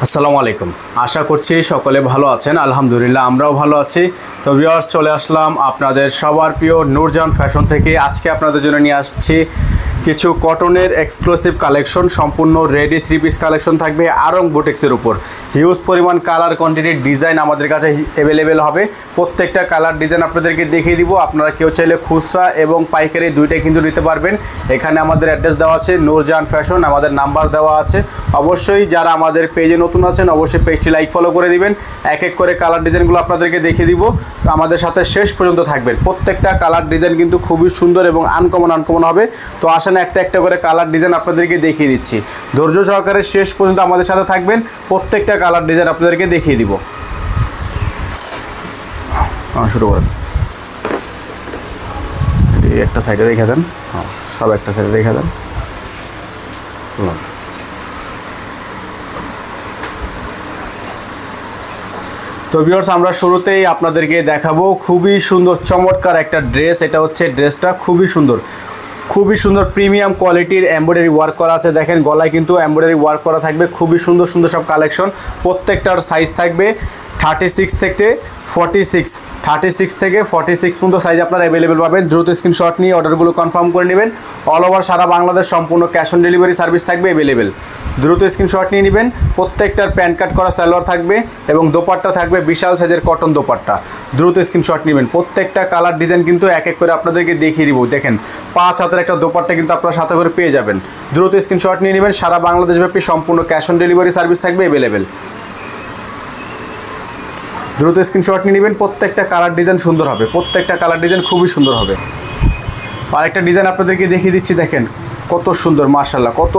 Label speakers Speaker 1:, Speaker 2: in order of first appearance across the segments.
Speaker 1: আসসালামু আলাইকুম। আশা করছি সকলে ভালো আছেন। আলহামদুলিল্লাহ আমরাও ভালো আছি। তো ভিউয়ার্স, চলে আসলাম আপনাদের সবার প্রিয় নূরজাহান ফ্যাশন থেকে। আজকে আপনাদের জন্য নিয়ে আসছি কিছু কটনের এক্সক্লুসিভ কালেকশন, সম্পূর্ণ রেডি 3 পিস কালেকশন থাকবে আরং বুটিক্সের উপর। হিউজ পরিমাণ কালার কোয়ান্টিটির ডিজাইন আমাদের কাছে অ্যাভেলেবেল হবে। প্রত্যেকটা কালার ডিজাইন আপনাদেরকে দেখিয়ে দিব। আপনারা কেউ চাইলে খুচরা এবং পাইকারি দুইটাই কিন্তু নিতে পারবেন। এখানে আমাদের অ্যাড্রেস দেওয়া আছে নূরজাহান ফ্যাশন, আমাদের নাম্বার দেওয়া আছে। অবশ্যই যারা আমাদের পেজে নতুন আছেন অবশ্যই পেজটি লাইক ফলো করে দিবেন। এক এক করে কালার ডিজাইনগুলো আপনাদেরকে দেখিয়ে দিব। আমাদের সাথে শেষ পর্যন্ত থাকবেন। প্রত্যেকটা কালার ডিজাইন কিন্তু খুবই সুন্দর এবং আনকমন হবে। তো আসেন একটা একটা করে কালার ডিজাইন আপনাদেরকে দেখিয়ে দিচ্ছি। ধৈর্য সহকারে শেষ পর্যন্ত আমাদের সাথে থাকবেন। প্রত্যেকটা কালার ডিজাইন আপনাদেরকে দেখিয়ে দিব। শুরু করেন। একটা সাইডে রেখে দেন, সব একটা সাইডে রেখে দেন। তো ভিউয়ার্স, আমরা শুরুতেই আপনাদেরকে দেখাবো খুবই সুন্দর চমৎকার একটা ড্রেস। এটা হচ্ছে ড্রেসটা খুবই সুন্দর প্রিমিয়াম কোয়ালিটির এমব্রয়ডারি ওয়ার্ক করা আছে। দেখেন গলায় কিন্তু এমব্রয়ডারি ওয়ার্ক করা থাকবে। খুবই সুন্দর সব কালেকশন। প্রত্যেকটার সাইজ থাকবে 36 থেকে 46 পর্যন্ত সাইজ আপনারা অ্যাভেলেবেল পাবেন। দ্রুত স্ক্রিনশট নিয়ে অর্ডারগুলো কনফার্ম করে নেবেন। অল ওভার সারা বাংলাদেশ সম্পূর্ণ ক্যাশ অন ডেলিভারি সার্ভিস থাকবে অ্যাভেলেবেল। দ্রুত স্ক্রিনশট নিয়ে নেবেন। প্রত্যেকটার প্যান্ট কাট করা সালোয়ার থাকবে এবং দোপাট্টা থাকবে বিশাল সাইজের কটন দোপাট্টা। দ্রুত স্ক্রিনশট নেবেন। প্রত্যেকটা কালার ডিজাইন কিন্তু এক এক করে আপনাদেরকে দেখিয়ে দিব। দেখেন 5 হাতের একটা দোপাট্টা কিন্তু আপনারা সাথে করে পেয়ে যাবেন। দ্রুত স্ক্রিনশট নিয়ে নেবেন। সারা বাংলাদেশব্যাপী সম্পূর্ণ ক্যাশ অন ডেলিভারি সার্ভিস থাকবে অ্যাভেলেবেল। দ্রুত স্ক্রিনশট নিয়ে নেবেন। প্রত্যেকটা কালার ডিজাইন সুন্দর হবে। প্রত্যেকটা কালার ডিজাইন খুবই সুন্দর হবে। আরেকটা ডিজাইন আপনাদেরকে দেখিয়ে দিচ্ছি। দেখেন কত সুন্দর, মাশাআল্লাহ, কত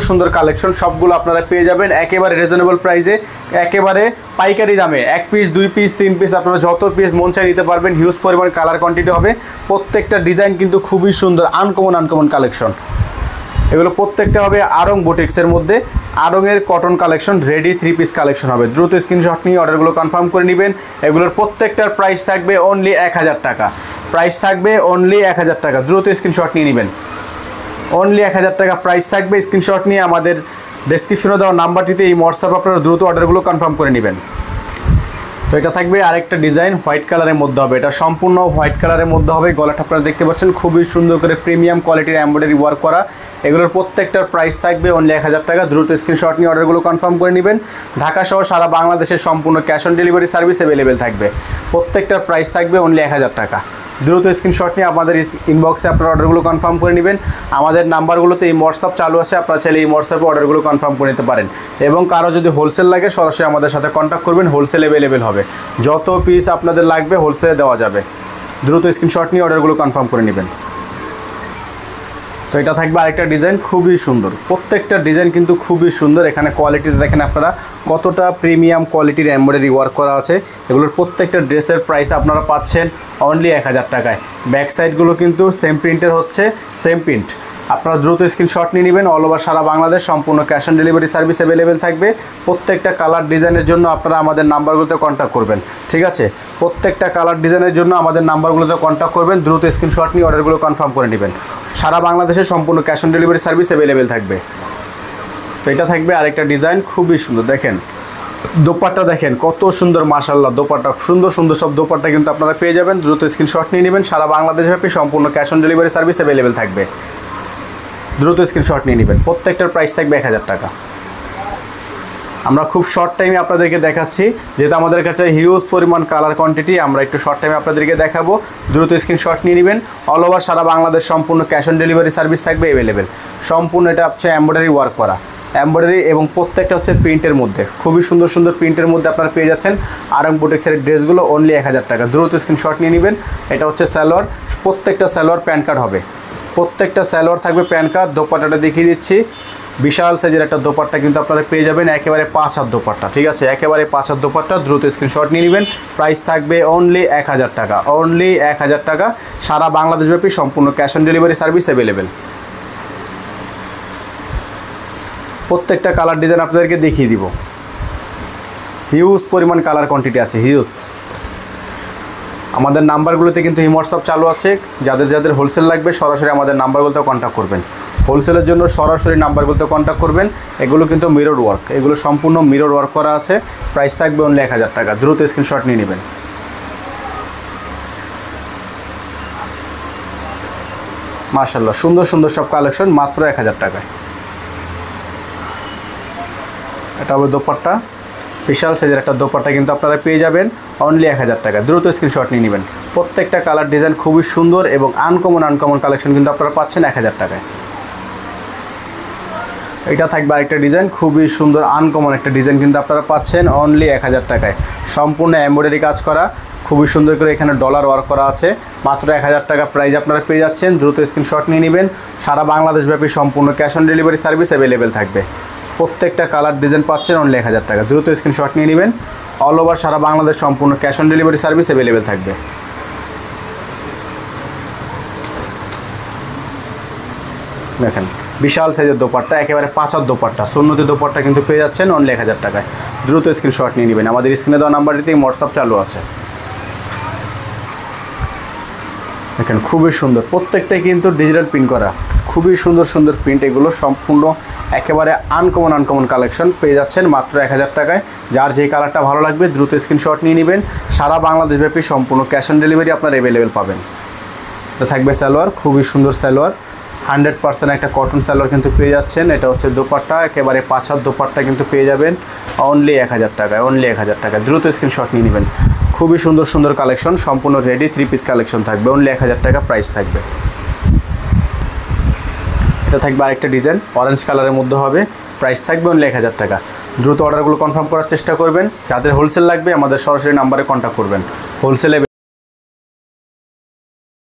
Speaker 1: সুন্দর কালেকশন। সবগুলো আপনারা পেয়ে যাবেন একেবারে রিজনেবল প্রাইসে, একেবারে পাইকারি দামে। 1 পিস 2 পিস 3 পিস আপনারা যত পিস মন চাই নিতে পারবেন। হিউজ পরিমাণ কালার কোয়ান্টিটি হবে। প্রত্যেকটা ডিজাইন কিন্তু খুবই সুন্দর, আনকমন কালেকশন। এগুলো প্রত্যেকটা হবে আরং বুটিক্সের মধ্যে। আরংয়ের cotton collection, ready 3 piece collection হবে। দ্রুত স্ক্রিনশট নিয়ে অর্ডারগুলো কনফার্ম করে নেবেন। এগুলোর প্রত্যেকটার প্রাইস থাকবে অনলি 1000 টাকা। প্রাইস থাকবে অনলি 1000 টাকা। দ্রুত স্ক্রিনশট নিয়ে নেবেন। অনলি 1000 টাকা প্রাইস থাকবে। স্ক্রিনশট নিয়ে আমাদের ডেসক্রিপশনে দেওয়া নাম্বারটিতে এই হোয়াটসঅ্যাপ আপনারা দ্রুত অর্ডারগুলো কনফার্ম করে নেবেন। তো এটা থাকবে আরেকটা ডিজাইন হোয়াইট কালারের মধ্যে হবে। এটা সম্পূর্ণ হোয়াইট কালারের মধ্যে হবে। গলাটা আপনারা দেখতে পাচ্ছেন খুবই সুন্দর করে প্রিমিয়াম কোয়ালিটির এমব্রয়ডারি ওয়ার্ক করা। এগুলোর প্রত্যেকটার প্রাইস থাকবে অনলি 1000 টাকা। দ্রুত স্ক্রিনশট নিয়ে অর্ডারগুলো কনফার্ম করে নেবেন। ঢাকা সহ সারা বাংলাদেশের সম্পূর্ণ cash on delivery service available থাকবে। প্রত্যেকটার প্রাইস থাকবে অনলি 1000 টাকা। দ্রুত স্ক্রিনশট নিয়ে আমাদের ইনবক্সে আপনারা অর্ডারগুলো কনফার্ম করে নেবেন। আমাদের নাম্বারগুলোতে এই হোয়াটসঅ্যাপ চালু আছে, আপনারা চাইলে এই হোয়াটসঅ্যাপে অর্ডারগুলো কনফার্ম করে নিতে পারেন। এবং কারো যদি হোলসেল লাগে সরাসরি আমাদের সাথে কন্ট্যাক্ট করবেন। হোলসেল অ্যাভেলেবেল হবে। যত পিস আপনাদের লাগবে হোলসেলে দেওয়া যাবে। দ্রুত স্ক্রিনশট নিয়ে অর্ডারগুলো কনফার্ম করে নেবেন। তো এটা থাকবে আরেকটা ডিজাইন খুবই সুন্দর। প্রত্যেকটা ডিজাইন কিন্তু খুবই সুন্দর। এখানে কোয়ালিটিতে দেখেন আপনারা কতটা প্রিমিয়াম কোয়ালিটির এমব্রয়ডারি ওয়ার্ক করা আছে। এগুলোর প্রত্যেকটা ড্রেসের প্রাইস আপনারা পাচ্ছেন অনলি 1000 টাকায়। ব্যাক সাইডগুলো কিন্তু সেম প্রিন্টের হচ্ছে, সেম প্রিন্ট। আপনারা দ্রুত স্ক্রিনশট নিয়ে নেবেন। অল ওভার সারা বাংলাদেশ সম্পূর্ণ cash on delivery service available থাকবে। প্রত্যেকটা কালার ডিজাইনের জন্য আপনারা আমাদের নাম্বারগুলোতে কন্ট্যাক্ট করবেন, ঠিক আছে? প্রত্যেকটা কালার ডিজাইনের জন্য আমাদের নাম্বারগুলোতে কন্ট্যাক্ট করবেন। দ্রুত স্ক্রিনশট নিয়ে অর্ডারগুলো কনফার্ম করে নেবেন। সারা বাংলাদেশে সম্পূর্ণ cash on delivery service available থাকবে। তো এটা থাকবে আরেকটা ডিজাইন খুবই সুন্দর। দেখেন দোপাট্টা দেখেন কত সুন্দর, মাশাআল্লাহ। দোপাট্টা সুন্দর সব দোপাট্টা কিন্তু আপনারা পেয়ে যাবেন। দ্রুত স্ক্রিনশট নিয়ে নেবেন। সারা বাংলাদেশব্যাপী সম্পূর্ণ cash on delivery service available থাকবে। দ্রুত স্ক্রিনশট নিয়ে নেবেন। প্রত্যেকটার প্রাইস থাকবে 1000 টাকা। আমরা খুব শর্ট টাইমে আপনাদেরকে দেখাচ্ছি, যেহেতু আমাদের কাছে হিউজ পরিমাণ কালার কোয়ান্টিটি। আমরা একটু শর্ট টাইমে আপনাদেরকে দেখাবো। দ্রুত স্ক্রিনশট নিয়ে নেবেন। অল ওভার সারা বাংলাদেশ সম্পূর্ণ ক্যাশ অন ডেলিভারি সার্ভিস থাকবে অ্যাভেলেবেল। সম্পূর্ণ এটা হচ্ছে এমব্রয়ডারি ওয়ার্ক করা, এমব্রয়ডারি এবং প্রত্যেকটা হচ্ছে প্রিন্টের মধ্যে। খুবই সুন্দর প্রিন্টের মধ্যে আপনারা পেয়ে যাচ্ছেন আরং বুটিক্সের ড্রেসগুলো অনলি 1000 টাকা। দ্রুত স্ক্রিনশট নিয়ে নেবেন। এটা হচ্ছে সালোয়ার, প্রত্যেকটা সালোয়ার প্যান্ট কাট হবে। প্রত্যেকটা সালোয়ার থাকবে প্যান্ট কাট। দোপাট্টাটা দেখিয়ে দিচ্ছি, বিশাল সাইজের একটা দোপাট্টা কিন্তু আপনারা পেয়ে যাবেন। একেবারে 5 হাত দোপাট্টা, ঠিক আছে? একেবারে 5 হাত দোপাট্টা। দ্রুত স্ক্রিনশট নিয়ে নেবেন। প্রাইস থাকবে অনলি 1000 টাকা। অনলি 1000 টাকা। সারা বাংলাদেশব্যাপী সম্পূর্ণ cash on delivery service available. প্রত্যেকটা কালার ডিজাইন আপনাদেরকে দেখিয়ে দিব। হিউজ পরিমাণ কালার কোয়ান্টিটি আছে, হিউজ। আমাদের নাম্বারগুলোতে কিন্তু হোয়াটসঅ্যাপ চালু আছে। যাদের হোলসেল লাগবে সরাসরি আমাদের নাম্বারগুলোতে কন্ট্যাক্ট করবেন। হোলসেলের জন্য সরাসরি নাম্বারগুলোতে কন্ট্যাক্ট করবেন। এগুলো কিন্তু মিরর ওয়ার্ক, এগুলো সম্পূর্ণ মিরর ওয়ার্ক করা আছে। প্রাইস থাকবে অনলি 1000 টাকা। দ্রুত স্ক্রিনশট নিয়ে নেবেন। মাশাআল্লাহ, সুন্দর সুন্দর সব কালেকশন মাত্র 1000 টাকায়। এটা হবে দোপাট্টা, বিশাল সাইজের একটা দোপাট্টা কিন্তু আপনারা পেয়ে যাবেন অনলি 1000 টাকা। দ্রুত স্ক্রিনশট নিয়ে নেবেন। প্রত্যেকটা কালার ডিজাইন খুবই সুন্দর এবং আনকমন কালেকশন কিন্তু আপনারা পাচ্ছেন 1000 টাকায়। এটা থাকবে আরেকটা ডিজাইন, খুবই সুন্দর আনকমন একটা ডিজাইন কিন্তু আপনারা পাচ্ছেন অনলি 1000 টাকায়। সম্পূর্ণ এমব্রয়ডারি কাজ করা, খুবই সুন্দর করে এখানে ডলার ওয়ার্ক করা আছে। মাত্র 1000 টাকা প্রাইস আপনারা পেয়ে যাচ্ছেন। দ্রুত স্ক্রিনশট নিয়ে নেবেন। সারা বাংলাদেশব্যাপী সম্পূর্ণ cash on delivery service available থাকবে। প্রত্যেকটা কালার ডিজাইন পাচ্ছেন অনলি 1000 টাকা। দ্রুত স্ক্রিনশট নিয়ে নেবেন। অল ওভার সারা বাংলাদেশ সম্পূর্ণ cash on delivery service available থাকবে। দেখেন বিশাল সাইজের দোপাট্টা, একেবারে পাঁচার দোপাট্টা, সুন্নতি দোপাট্টা কিন্তু পেয়ে যাচ্ছেন অনলি 1000 টাকায়। দ্রুত স্ক্রিনশট নিয়ে নেবেন। আমাদের স্ক্রিনে দেওয়া নাম্বারটিতে হোয়াটসঅ্যাপ চালু আছে। দেখেন খুবই সুন্দর, প্রত্যেকটাই কিন্তু ডিজিটাল প্রিন্ট করা, খুবই সুন্দর সুন্দর প্রিন্ট। এগুলো সম্পূর্ণ একেবারে আনকমন কালেকশন পেয়ে যাচ্ছেন মাত্র 1000 টাকায়। যার যে কালারটা ভালো লাগবে দ্রুত স্ক্রিনশট নিয়ে নেবেন। সারা বাংলাদেশব্যাপী সম্পূর্ণ ক্যাশ অন ডেলিভারি আপনারা অ্যাভেলেবেল পাবেন। এটা থাকবে সালোয়ার, খুবই সুন্দর সালোয়ার, 100% একটা কটন সালোয়ার কিন্তু পেয়ে যাচ্ছেন। এটা হচ্ছে দোপাট্টা, একেবারে পাঁচার দোপাট্টা কিন্তু পেয়ে যাবেন অনলি 1000 টাকায়। অনলি 1000 টাকা। দ্রুত স্ক্রিনশট নিয়ে নেবেন। খুবই সুন্দর সুন্দর কালেকশন, সম্পূর্ণ রেডি 3 পিস কালেকশন থাকবে অনলি 1000 টাকা প্রাইস থাকবে। এটা থাকবে আরেকটা ডিজাইন, অরেঞ্জ কালারের মধ্যে হবে, প্রাইস থাকবে অনলি 1000 টাকা। দ্রুত অর্ডারগুলো কনফার্ম করার চেষ্টা করবেন। যাদের হোলসেল লাগবে আমাদের সরাসরি নাম্বারে কন্ট্যাক্ট করবেন। হোলসেলে